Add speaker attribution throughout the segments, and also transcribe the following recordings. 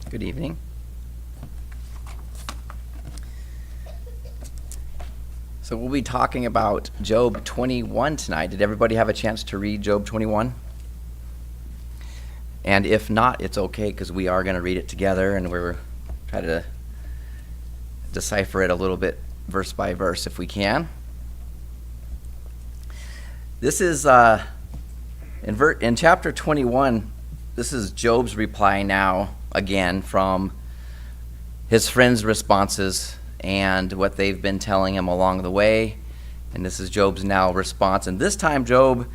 Speaker 1: Good evening. So we'll be talking about Job 21 tonight. Did everybody have a chance to read Job 21? And if not, it's okay, because we are going to read it together, and we're trying to decipher it a little bit verse by verse if we can. This is, in chapter 21, this is Job's reply now, again, from his friends' responses and what they've been telling him along the way. And this is Job's now response. And this time Job's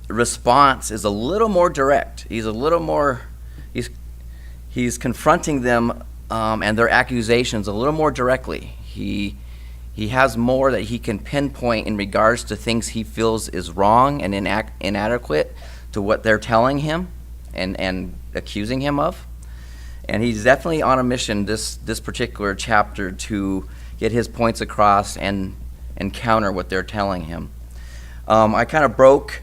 Speaker 1: response is a little more direct. He's confronting them and their accusations a little more directly. He has more that he can pinpoint in regards to things he feels is wrong and inadequate to what they're telling him and accusing him of. And he's definitely on a mission this particular chapter to get his points across and counter what they're telling him. I kind of broke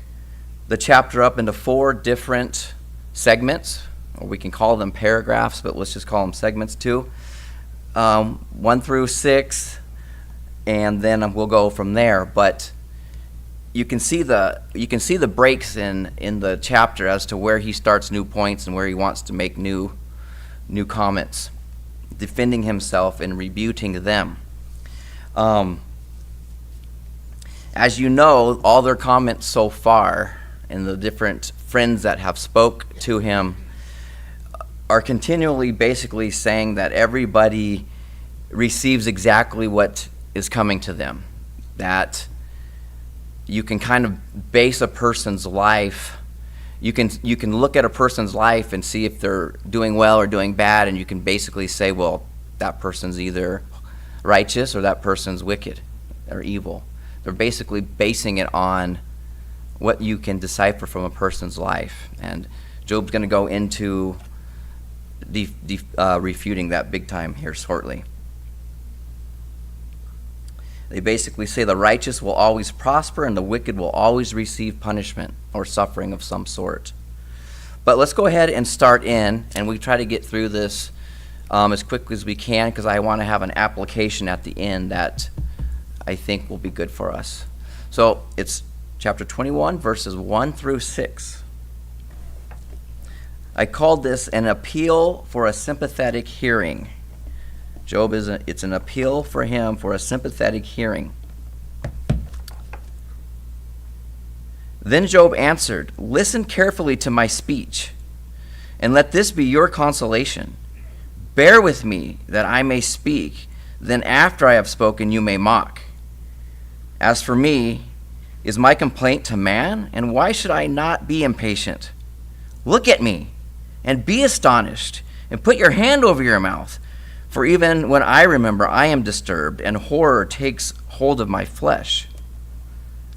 Speaker 1: the chapter up into 4 different segments, or we can call them paragraphs, but let's just call them segments too. 1 through 6, and then we'll go from there. But you can see the breaks in the chapter as to where he starts new points and where he wants to make new comments, defending himself and rebuking them. As you know, all their comments so far and the different friends that have spoke to him are continually basically saying that everybody receives exactly what is coming to them, that you can kind of base a person's life. You can look at a person's life and see if they're doing well or doing bad, and you can basically say, well, that person's either righteous or that person's wicked or evil. They're basically basing it on what you can decipher from a person's life. And Job's going to go into refuting that big time here shortly. They basically say the righteous will always prosper and the wicked will always receive punishment or suffering of some sort. But let's go ahead and start in, and we try to get through this as quickly as we can, because I want to have an application at the end that I think will be good for us. So it's chapter 21, verses 1 through 6. I called this an appeal for a sympathetic hearing. Job it's an appeal for him for a sympathetic hearing. Then Job answered, "Listen carefully to my speech, and let this be your consolation. Bear with me that I may speak, then after I have spoken you may mock. As for me, is my complaint to man, and why should I not be impatient? Look at me, and be astonished, and put your hand over your mouth. For even when I remember, I am disturbed, and horror takes hold of my flesh."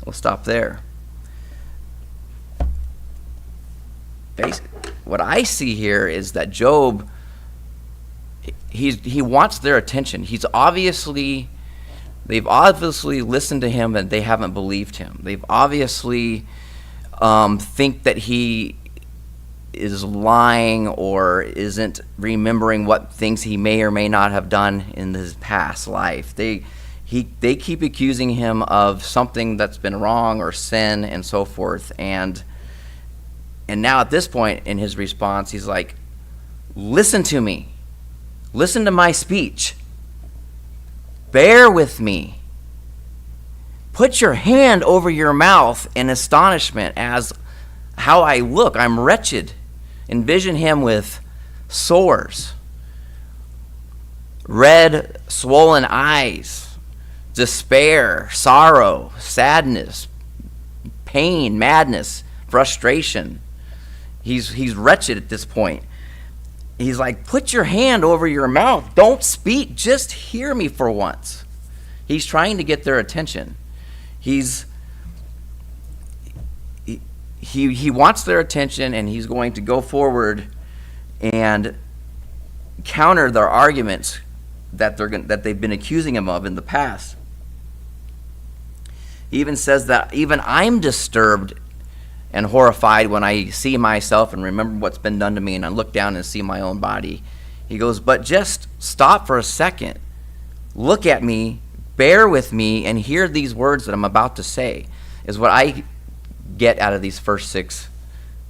Speaker 1: We'll stop there. What I see here is that Job, he wants their attention. They've obviously listened to him, and they haven't believed him. They've obviously think that he is lying or isn't remembering what things he may or may not have done in his past life. They keep accusing him of something that's been wrong or sin and so forth. And now at this point in his response, he's like, listen to me. Listen to my speech. Bear with me. Put your hand over your mouth in astonishment as how I look. I'm wretched. Envision him with sores, red, swollen eyes, despair, sorrow, sadness, pain, madness, frustration. He's wretched at this point. He's like, put your hand over your mouth. Don't speak. Just hear me for once. He's trying to get their attention. He wants their attention, and he's going to go forward and counter their arguments that they've been accusing him of in the past. He even says that even I'm disturbed and horrified when I see myself and remember what's been done to me, and I look down and see my own body. He goes, but just stop for a second. Look at me, bear with me, and hear these words that I'm about to say, is what I get out of these first 6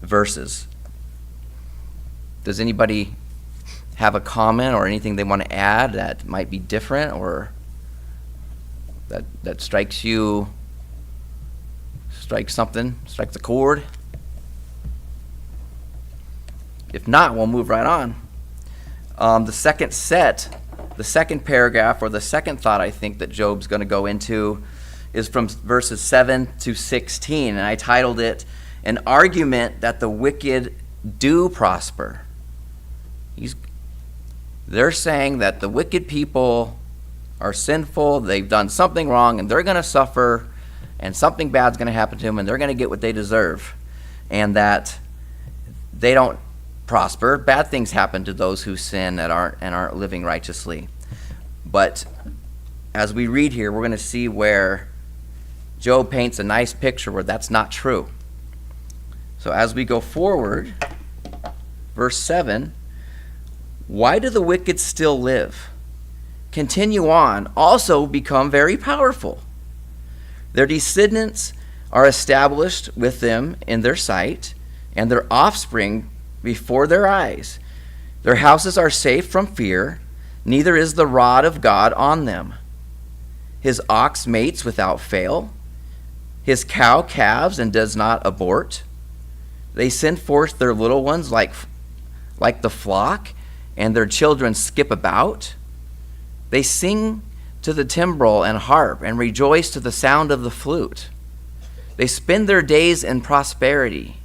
Speaker 1: verses. Does anybody have a comment or anything they want to add that might be different or that strikes you, strikes a chord? If not, we'll move right on. The second paragraph, or the second thought I think that Job's going to go into, is from verses 7 to 16, and I titled it, An Argument That the Wicked Do Prosper. They're saying that the wicked people are sinful, they've done something wrong, and they're going to suffer, and something bad's going to happen to them, and they're going to get what they deserve, and that they don't prosper. Bad things happen to those who sin and aren't living righteously. But as we read here, we're going to see where Job paints a nice picture where that's not true. So as we go forward, verse 7, why do the wicked still live? Continue on, also become very powerful. Their descendants are established with them in their sight, and their offspring before their eyes. Their houses are safe from fear, neither is the rod of God on them. His ox mates without fail. His cow calves and does not abort. They send forth their little ones like the flock, and their children skip about. They sing to the timbrel and harp, and rejoice to the sound of the flute. They spend their days in prosperity,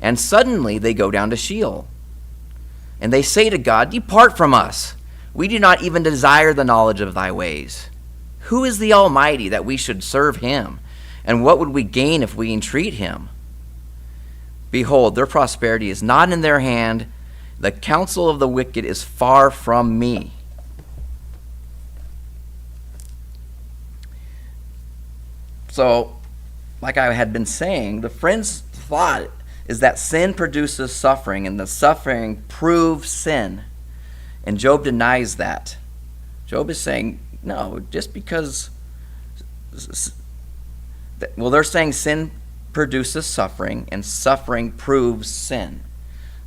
Speaker 1: and suddenly they go down to Sheol. And they say to God, Depart from us. We do not even desire the knowledge of thy ways. Who is the Almighty that we should serve him? And what would we gain if we entreat him? Behold, their prosperity is not in their hand. The counsel of the wicked is far from me. So, like I had been saying, the friend's thought is that sin produces suffering, and the suffering proves sin. And Job denies that. Job is saying, no, just because... Well, they're saying sin produces suffering, and suffering proves sin.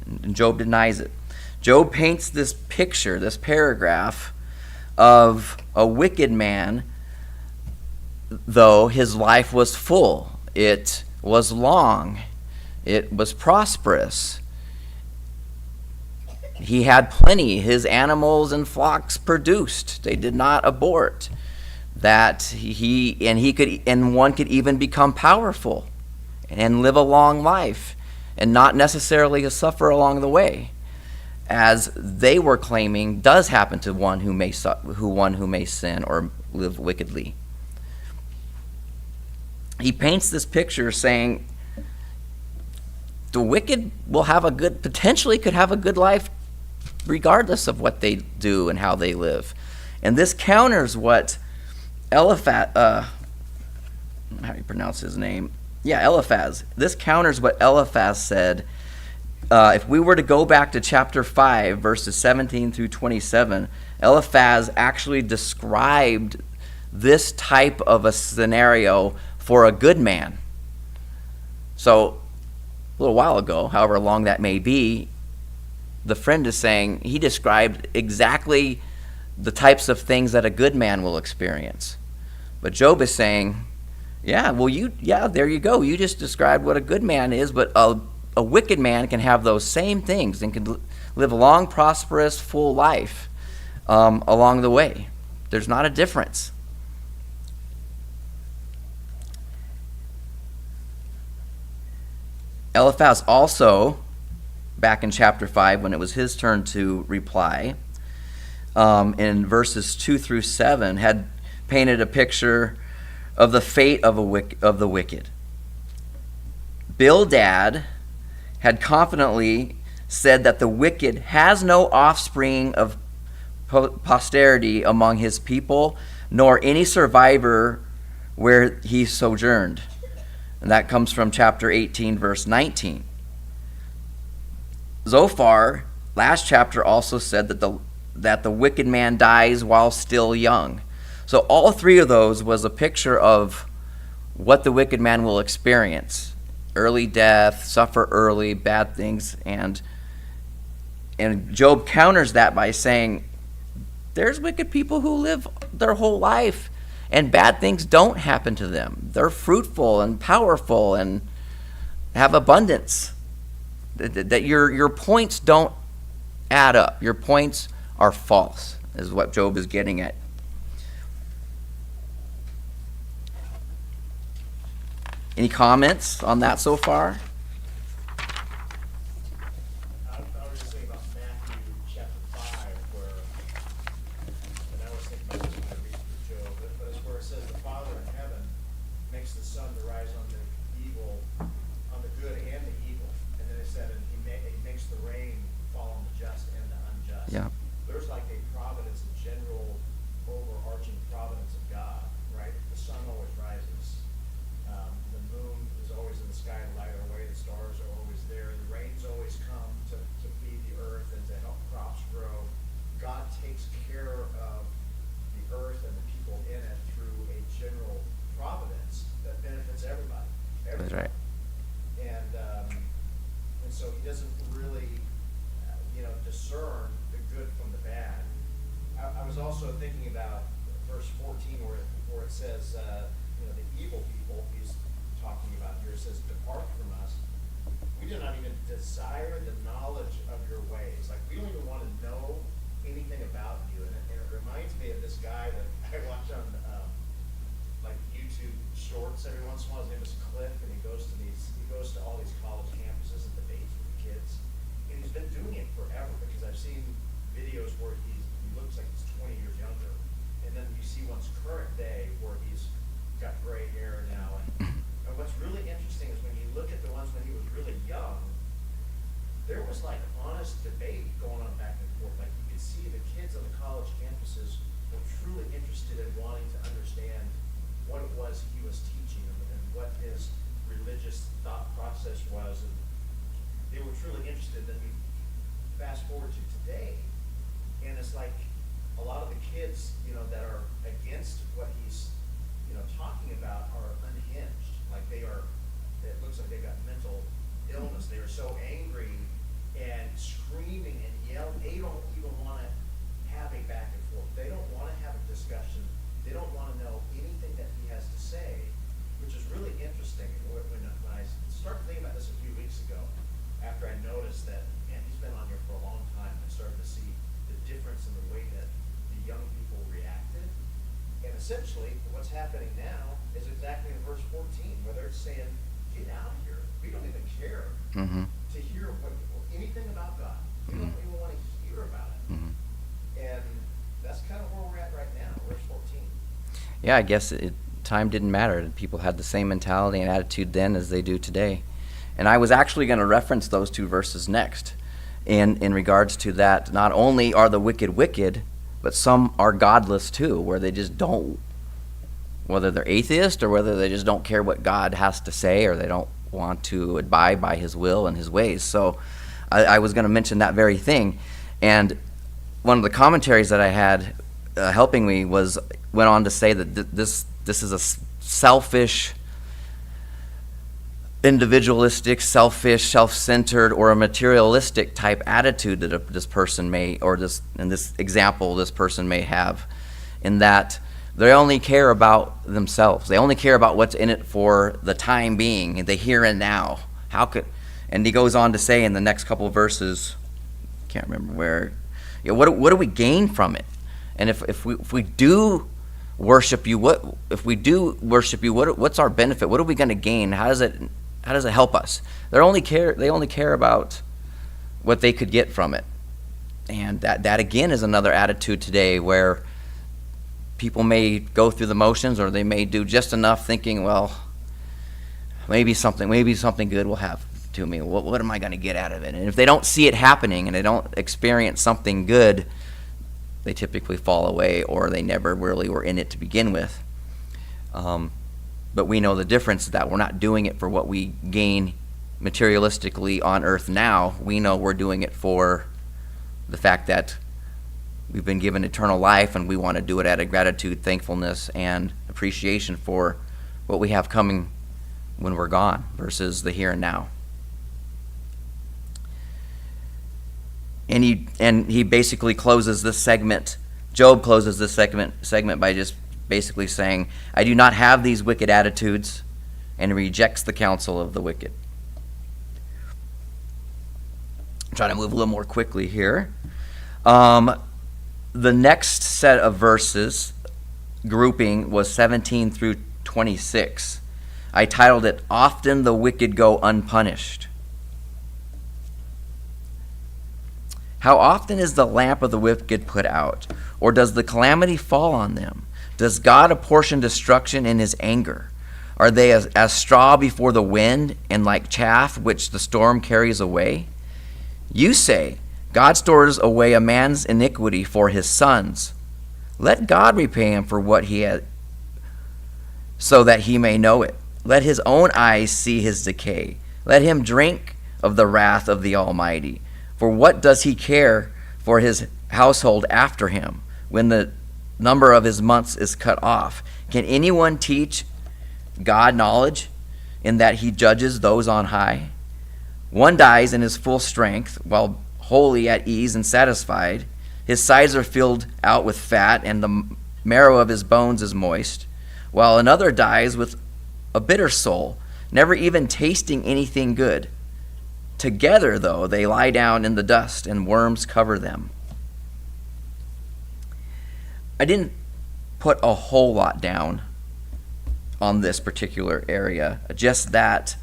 Speaker 1: And Job denies it. Job paints this picture, this paragraph, of a wicked man, though his life was full. It was long. It was prosperous. He had plenty. His animals and flocks produced. They did not abort. One could even become powerful and live a long life and not necessarily suffer along the way, as they were claiming does happen to one who may sin or live wickedly. He paints this picture saying the wicked will potentially could have a good life regardless of what they do and how they live. And this counters what Eliphaz, how do you pronounce his name? Yeah, Eliphaz. This counters what Eliphaz said. If we were to go back to chapter 5, verses 17 through 27, Eliphaz actually described this type of a scenario for a good man. So, a little while ago, however long that may be, the friend is saying he described exactly the types of things that a good man will experience. But Job is saying, there you go. You just described what a good man is, but a wicked man can have those same things and can live a long, prosperous, full life along the way. There's not a difference. Eliphaz also, back in chapter 5, when it was his turn to reply, in verses 2 through 7, had painted a picture of the fate of the wicked. Bildad had confidently said that the wicked has no offspring of posterity among his people, nor any survivor where he sojourned. And that comes from chapter 18, verse 19. Zophar, last chapter, also said that the wicked man dies while still young. So all three of those was a picture of what the wicked man will experience. Early death, suffer early, bad things. And Job counters that by saying, there's wicked people who live their whole life and bad things don't happen to them. They're fruitful and powerful and have abundance. That your points don't add up. Your points are false, is what Job is getting at. Any comments on that so far?
Speaker 2: I was just thinking about Matthew chapter 5, where, and I was thinking about this when I read through Job, but it's where it says the Father in heaven makes the sun to rise on the evil, on the good and the evil. And then it said, and he makes the rain fall on the just and the unjust.
Speaker 1: Yeah.
Speaker 2: There's like a providence, a general overarching providence of God, right? The sun always rises. The moon is always in the sky to light our way. The stars are always there. The rains always come to feed the earth and to help crops grow. God takes care of the earth and the people in it through a general providence that benefits everybody.
Speaker 1: That's right.
Speaker 2: And so he doesn't really, discern the good from the bad. I was also thinking about verse 14 where it says, the evil people he's talking about here. It says, depart from us. We do not even desire the knowledge of your ways. Like, we don't even want to know anything about you. And it reminds me of this guy that I watch on YouTube shorts every once in a while. His name is Cliff, and he goes to all these college campuses and debates with the kids. And he's been doing it forever, because I've seen videos where he looks like he's 20 years younger. And then you see one's current day where he's got gray hair now. And what's really interesting is when you look at the ones when he was really young, there was like honest debate going on back and forth. Like, you could see the kids on the college campuses were truly interested in wanting to understand what it was he was teaching and what his religious thought process was. And they were truly interested. Then you fast forward to today, and it's like a lot of the kids, that are against what he's, talking about are unhinged. Like, it looks like they've got mental illness. They are so angry and screaming and yelling. They don't even want to have a back and forth. They don't want to have a discussion. They don't want to know anything that he has to say, which is really interesting. When I started thinking about this a few weeks ago, after I noticed that, man, he's been on here for a long time, I started to see the difference in the way that the young people reacted. And essentially, what's happening now is exactly in verse 14, where they're saying, get out of here. We don't even care to hear anything about God. We don't even want to hear about it. And that's kind of where we're at right now, verse 14.
Speaker 1: Yeah, I guess time didn't matter. People had the same mentality and attitude then as they do today. And I was actually going to reference those two verses next in regards to that. Not only are the wicked, but some are godless too, where they just don't, whether they're atheist or whether they just don't care what God has to say, or they don't want to abide by his will and his ways. So I was going to mention that very thing. And one of the commentaries that I had helping me went on to say that this is a selfish, individualistic, selfish, self-centered, or a materialistic type attitude that this person may, or in this example, this person may have, in that they only care about themselves. They only care about what's in it for the time being, the here and now. And he goes on to say in the next couple of verses, can't remember where, what do we gain from it? And if we do worship you, what's our benefit? What are we going to gain? How does it help us? They only care about what they could get from it. And that again is another attitude today, where people may go through the motions, or they may do just enough thinking, well, maybe something good will happen to me. What am I going to get out of it? And if they don't see it happening and they don't experience something good, they typically fall away, or they never really were in it to begin with. But we know the difference, that we're not doing it for what we gain materialistically on earth now. We know we're doing it for the fact that we've been given eternal life, and we want to do it out of gratitude, thankfulness, and appreciation for what we have coming when we're gone versus the here and now. And he basically closes this segment. Job closes this segment by just basically saying, I do not have these wicked attitudes, and rejects the counsel of the wicked. I'm trying to move a little more quickly here. The next set of verses grouping was 17 through 26. I titled it, Often the Wicked Go Unpunished. How often is the lamp of the wicked put out? Or does the calamity fall on them? Does God apportion destruction in his anger? Are they as straw before the wind, and like chaff which the storm carries away? You say, God stores away a man's iniquity for his sons. Let God repay him for what he had, so that he may know it. Let his own eyes see his decay. Let him drink of the wrath of the Almighty. For what does he care for his household after him, when the number of his months is cut off? Can anyone teach God knowledge, in that he judges those on high? One dies in his full strength, while wholly at ease and satisfied. His sides are filled out with fat, and the marrow of his bones is moist, while another dies with a bitter soul, never even tasting anything good. Together, though, they lie down in the dust, and worms cover them. I didn't put a whole lot down on this particular area, just that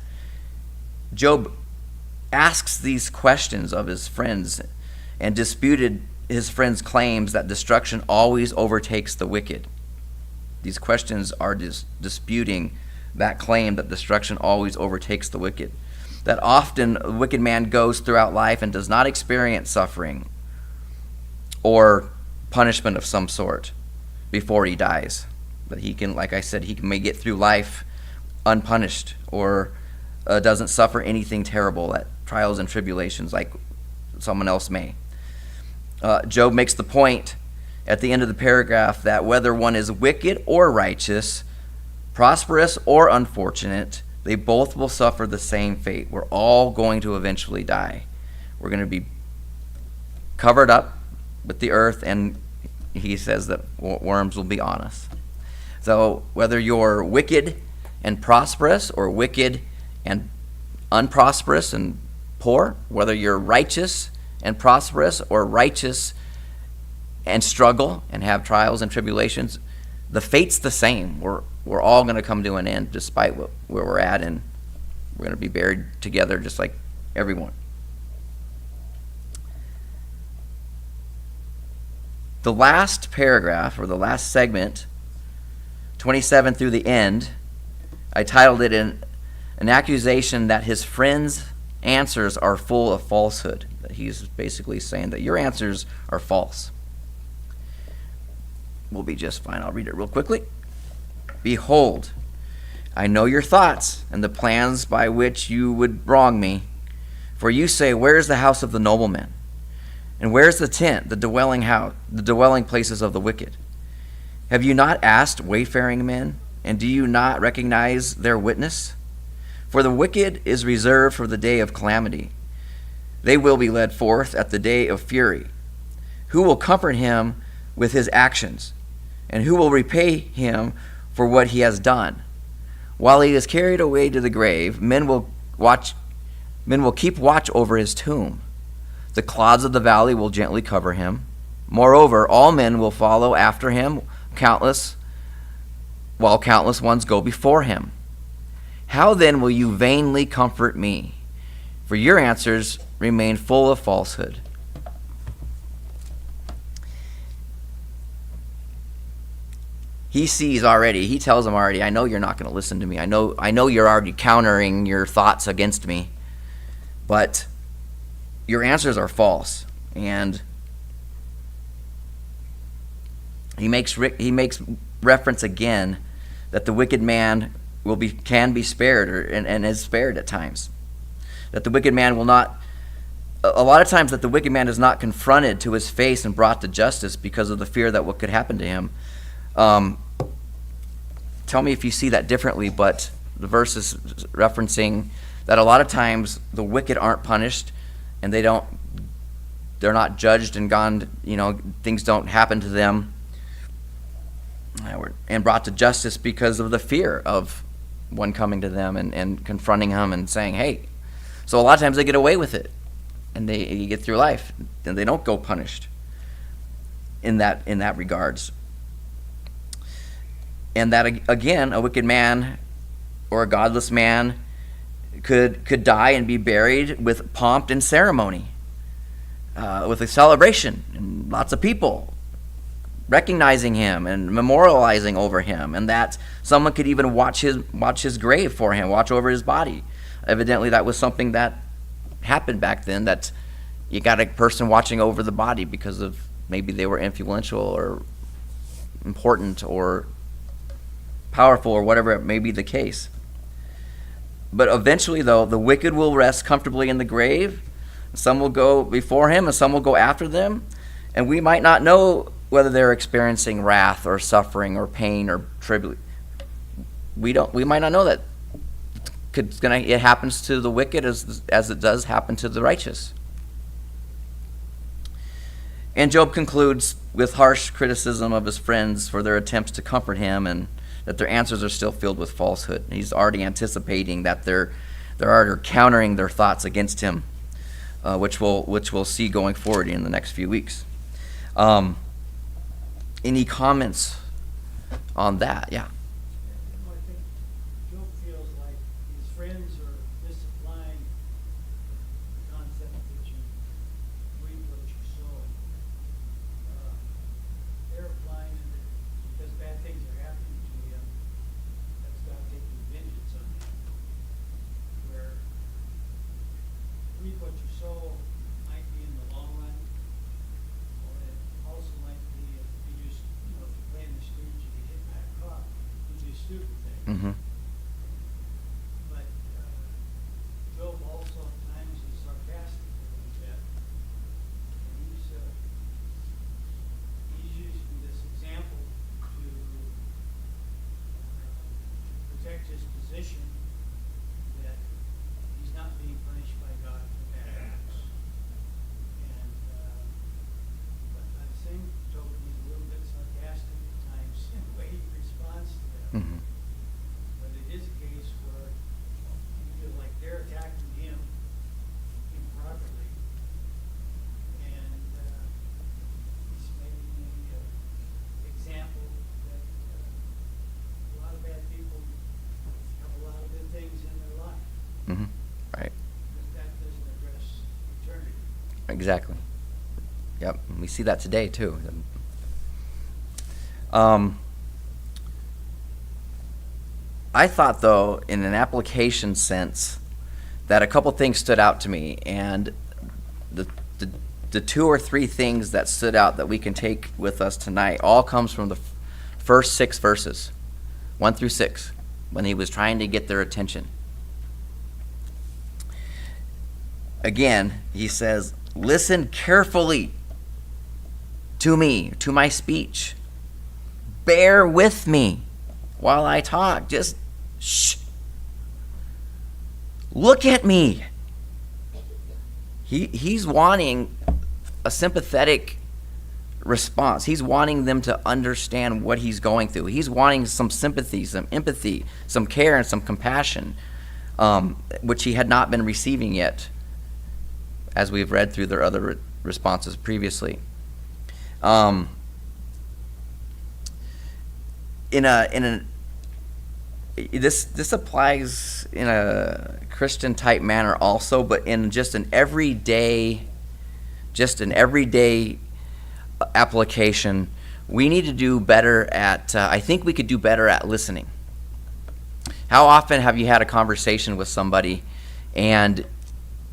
Speaker 1: Job asks these questions of his friends and disputed his friends' claims that destruction always overtakes the wicked. These questions are disputing that claim that destruction always overtakes the wicked. That often a wicked man goes throughout life and does not experience suffering or punishment of some sort before he dies. That he can, like I said, may get through life unpunished, or doesn't suffer anything terrible at trials and tribulations like someone else may. Job makes the point at the end of the paragraph that whether one is wicked or righteous, prosperous or unfortunate, they both will suffer the same fate. We're all going to eventually die. We're going to be covered up with the earth, and he says that worms will be on us. So whether you're wicked and prosperous, or wicked and unprosperous and poor, whether you're righteous and prosperous, or righteous and struggle and have trials and tribulations, the fate's the same. We're all going to come to an end, despite where we're at, and we're going to be buried together just like everyone. The last paragraph, or the last segment, 27 through the end, I titled it an accusation that his friends' answers are full of falsehood. That he's basically saying that your answers are false. We'll be just fine. I'll read it real quickly. Behold, I know your thoughts and the plans by which you would wrong me. For you say, where is the house of the nobleman? And where is the tent, the dwelling places of the wicked? Have you not asked wayfaring men, and do you not recognize their witness? For the wicked is reserved for the day of calamity. They will be led forth at the day of fury. Who will comfort him with his actions? And who will repay him for what he has done? While he is carried away to the grave, men will keep watch over his tomb. The clods of the valley will gently cover him. Moreover, all men will follow after him, while countless ones go before him. How then will you vainly comfort me? For your answers remain full of falsehood. He sees already, he tells them already, I know you're not going to listen to me. I know you're already countering your thoughts against me. But your answers are false. And he makes reference again that the wicked man can be spared, and is spared at times. That the wicked man will not. A lot of times that the wicked man is not confronted to his face and brought to justice because of the fear that what could happen to him. Tell me if you see that differently, but the verse is referencing that a lot of times the wicked aren't punished, and they're not judged and gone, things don't happen to them and brought to justice because of the fear of one coming to them and confronting them and saying, hey. So a lot of times they get away with it, and they get through life, and they don't go punished in that regards. And that, again, a wicked man or a godless man could die and be buried with pomp and ceremony, with a celebration and lots of people recognizing him and memorializing over him, and that someone could even watch his grave for him, watch over his body. Evidently, that was something that happened back then, that you got a person watching over the body because of maybe they were influential or important or powerful or whatever it may be the case. But eventually, though, the wicked will rest comfortably in the grave. Some will go before him and some will go after them, and we might not know whether they're experiencing wrath or suffering or pain or tribulation. We might not know that. It happens to the wicked as it does happen to the righteous. And Job concludes with harsh criticism of his friends for their attempts to comfort him, and that their answers are still filled with falsehood. He's already anticipating that they're already countering their thoughts against him, which we'll see going forward in the next few weeks. Any comments on that? Yeah.
Speaker 3: I think Job feels like his friends are misapplying the concept that you reap what you sow. They're applying it because bad things are happening to him. That's God taking vengeance on him. Where reap what you sow might be in the long run, or it also might be if you just, if you play in the streets, you get hit by a car, you do stupid things.
Speaker 1: Mm-hmm.
Speaker 3: But Job also at times is sarcastic a little bit. And he's using this example to protect his position that he's not being punished by God for bad acts. And but by the same token, he's a little bit sarcastic at times in the way he responds to them.
Speaker 1: Mm-hmm.
Speaker 3: But it is a case where you feel like they're attacking him improperly. And he's making an example that a lot of bad people have a lot of good things in their life.
Speaker 1: Mm-hmm. Right.
Speaker 3: But that doesn't address eternity.
Speaker 1: Exactly. Yep. We see that today too. I thought, though, in an application sense, that a couple things stood out to me, and the two or three things that stood out that we can take with us tonight all comes from the first 6 verses, 1 through 6, when he was trying to get their attention. Again, he says, listen carefully to me, to my speech. Bear with me while I talk. Just shh. Look at me. He's wanting a sympathetic response. He's wanting them to understand what he's going through. He's wanting some sympathy, some empathy, some care, and some compassion, which he had not been receiving yet, as we've read through their other responses previously. This applies in a Christian type manner also, but in just an everyday application, we need to do better at. I think we could do better at listening. How often have you had a conversation with somebody, and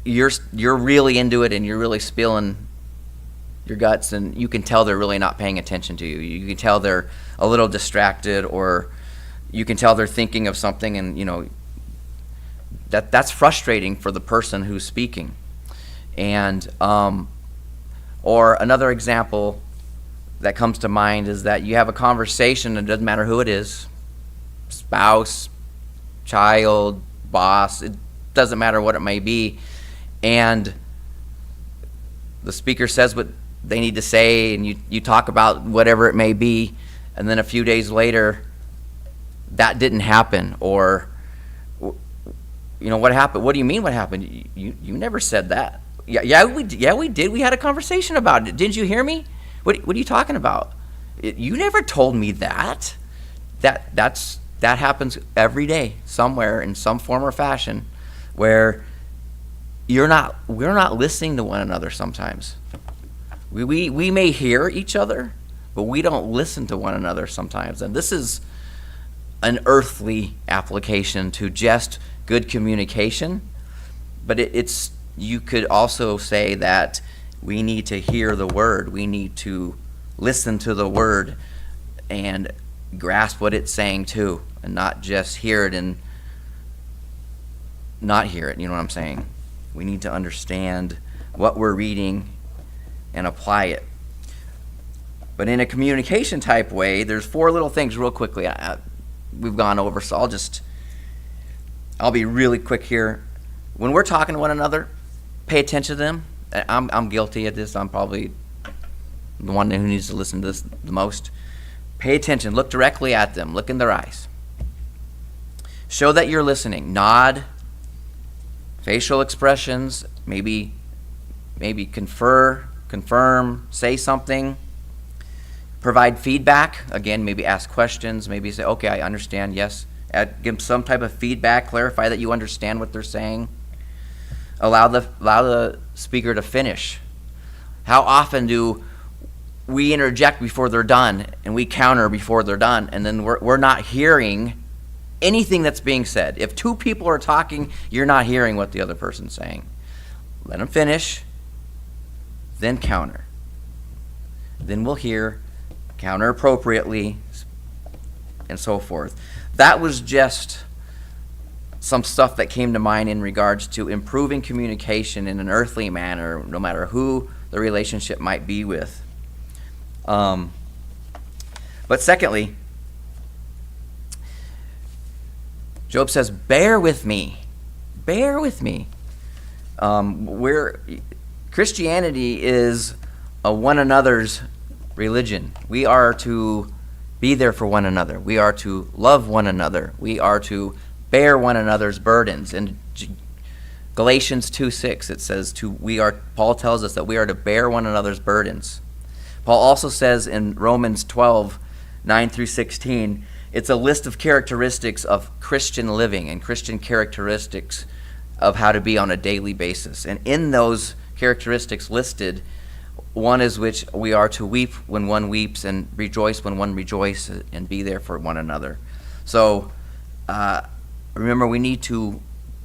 Speaker 1: you're really into it, and you're really spilling your guts, and you can tell they're really not paying attention to you. You can tell they're a little distracted, or you can tell they're thinking of something, and that's frustrating for the person who's speaking. And or another example that comes to mind is that you have a conversation, and it doesn't matter who it is, spouse, child, boss, it doesn't matter what it may be, and the speaker says what they need to say, and you talk about whatever it may be, and then a few days later that didn't happen, or what happened? What do you mean what happened? You never said that. Yeah, we did. We had a conversation about it. Didn't you hear me? What are you talking about? You never told me that. That happens every day somewhere in some form or fashion, where we're not listening to one another sometimes. We may hear each other, but we don't listen to one another sometimes. And this is an earthly application to just good communication, but you could also say that we need to hear the word. We need to listen to the word and grasp what it's saying too, and not just hear it and not hear it. You know what I'm saying? We need to understand what we're reading and apply it. But in a communication type way, there's 4 little things real quickly. We've gone over, so I'll be really quick here. When we're talking to one another, pay attention to them. I'm guilty of this. I'm probably the one who needs to listen to this the most. Pay attention. Look directly at them. Look in their eyes. Show that you're listening. Nod. Facial expressions. Maybe confirm, say something. Provide feedback. Again, maybe ask questions. Maybe say, okay, I understand, yes. Give them some type of feedback. Clarify that you understand what they're saying. Allow the speaker to finish. How often do we interject before they're done, and we counter before they're done, and then we're not hearing anything that's being said? If 2 people are talking, you're not hearing what the other person's saying. Let them finish, then counter. Then we'll hear, counter appropriately, and so forth. That was just some stuff that came to mind in regards to improving communication in an earthly manner, no matter who the relationship might be with. But secondly, Job says, bear with me. Bear with me. Christianity is a one another's religion. We are to be there for one another. We are to love one another. We are to bear one another's burdens. In Galatians 2:6, it says Paul tells us that we are to bear one another's burdens. Paul also says in Romans 12:9-16, it's a list of characteristics of Christian living and Christian characteristics of how to be on a daily basis. And in those characteristics listed, one is which we are to weep when one weeps and rejoice when one rejoices, and be there for one another. So remember, we need to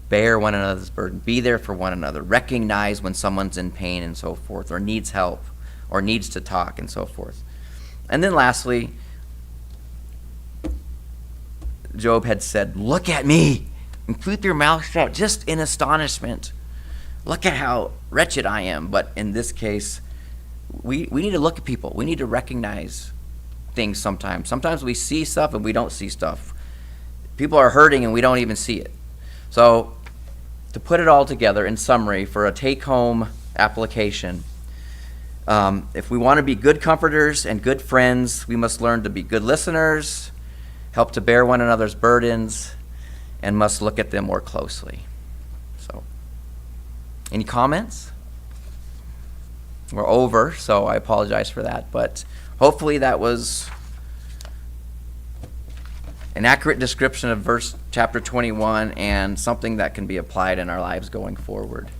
Speaker 1: bear one another's burden, be there for one another, recognize when someone's in pain and so forth, or needs help, or needs to talk and so forth. And then lastly, Job had said, look at me and keep your mouth shut, just in astonishment. Look at how wretched I am. But in this case, we need to look at people. We need to recognize things sometimes. Sometimes we see stuff and we don't see stuff. People are hurting and we don't even see it. So to put it all together in summary for a take-home application, if we want to be good comforters and good friends, we must learn to be good listeners, help to bear one another's burdens, and must look at them more closely. So, any comments? We're over, so I apologize for that, but hopefully that was an accurate description of chapter 21 and something that can be applied in our lives going forward.